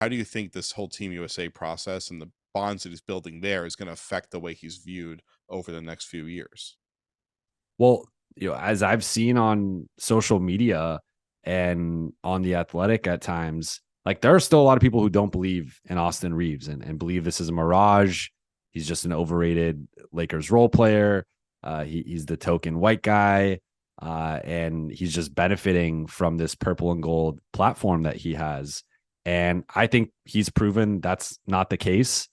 How do you think this whole Team USA process and the bonds that he's building there is going to affect the way he's viewed over the next few years? Well, as I've seen on social media and on the Athletic at times, like there are still a lot of people who don't believe in Austin Reaves and believe this is a mirage. He's just an overrated Lakers role player. He's the token white guy, and he's just benefiting from this purple and gold platform that he has. And I think he's proven that's not the case.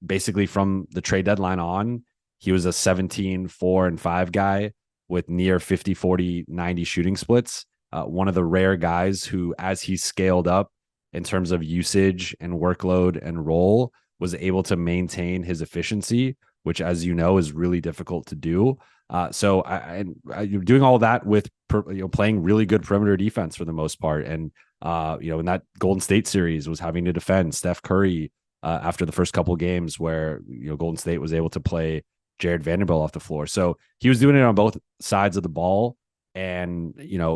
Basically, from the trade deadline on, he was a 17, 4, and 5 guy with near 50, 40, 90 shooting splits. One of the rare guys who, as he scaled up in terms of usage and workload and role, was able to maintain his efficiency, which, as you know, is really difficult to do. You're doing all that with playing really good perimeter defense for the most part, and in that Golden State series was having to defend Steph Curry after the first couple of games where Golden State was able to play Jared Vanderbilt off the floor. So he was doing it on both sides of the ball. And,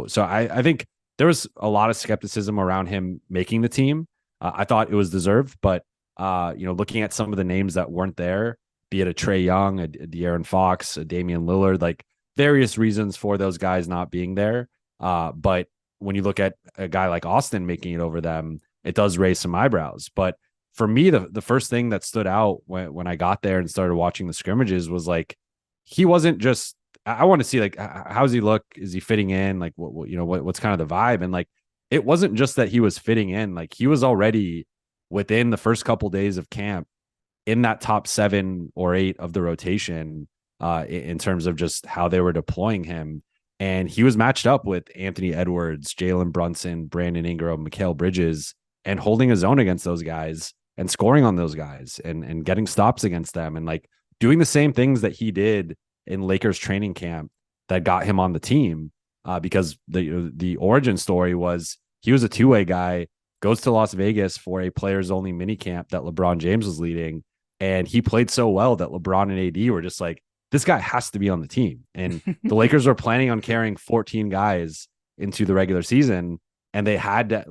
so I think there was a lot of skepticism around him making the team. I thought it was deserved, but, looking at some of the names that weren't there, be it a Trae Young, a De'Aaron Fox, a Damian Lillard, like various reasons for those guys not being there. But when you look at a guy like Austin making it over them, it does raise some eyebrows. But for me, the first thing that stood out when I got there and started watching the scrimmages was like, he wasn't just, I want to see like, how's he look? Is he fitting in? Like, what's kind of the vibe? And like, it wasn't just that he was fitting in, like he was already within the first couple days of camp in that top 7 or 8 of the rotation in terms of just how they were deploying him. And he was matched up with Anthony Edwards, Jalen Brunson, Brandon Ingram, Mikal Bridges, and holding his own against those guys and scoring on those guys and getting stops against them and like doing the same things that he did in Lakers training camp that got him on the team. Because the origin story was he was a two-way guy, goes to Las Vegas for a players only mini camp that LeBron James was leading. And he played so well that LeBron and AD were just like, this guy has to be on the team. And the Lakers were planning on carrying 14 guys into the regular season. And they had to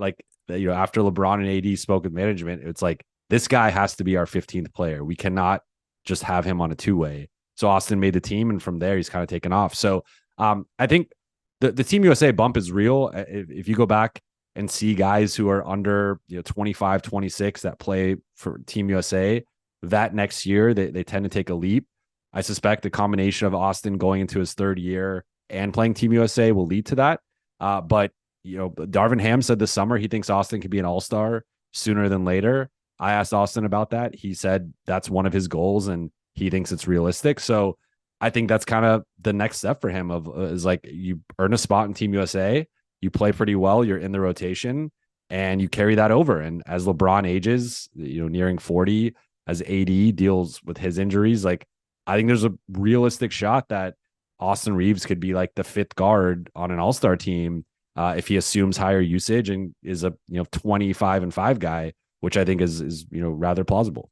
after LeBron and AD spoke with management, it's like, this guy has to be our 15th player. We cannot just have him on a two-way. So Austin made the team, and from there he's kind of taken off. So I think the Team USA bump is real. If you go back and see guys who are under 25, 26 that play for Team USA, that next year they tend to take a leap. I suspect the combination of Austin going into his 3rd year and playing Team USA will lead to that. But Darvin Ham said this summer he thinks Austin could be an all-star sooner than later. I asked Austin about that. He said that's one of his goals and he thinks it's realistic. So I think that's kind of the next step for him is like you earn a spot in Team USA, you play pretty well, you're in the rotation and you carry that over. And as LeBron ages, nearing 40, as AD deals with his injuries, like I think there's a realistic shot that Austin Reaves could be like the 5th guard on an all-star team if he assumes higher usage and is a 25 and 5 guy, which I think is rather plausible.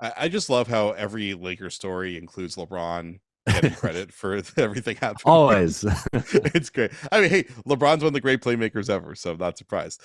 I just love how every Lakers story includes LeBron getting credit for everything happening. Always. It's great. I mean, hey, LeBron's one of the great playmakers ever, so I'm not surprised.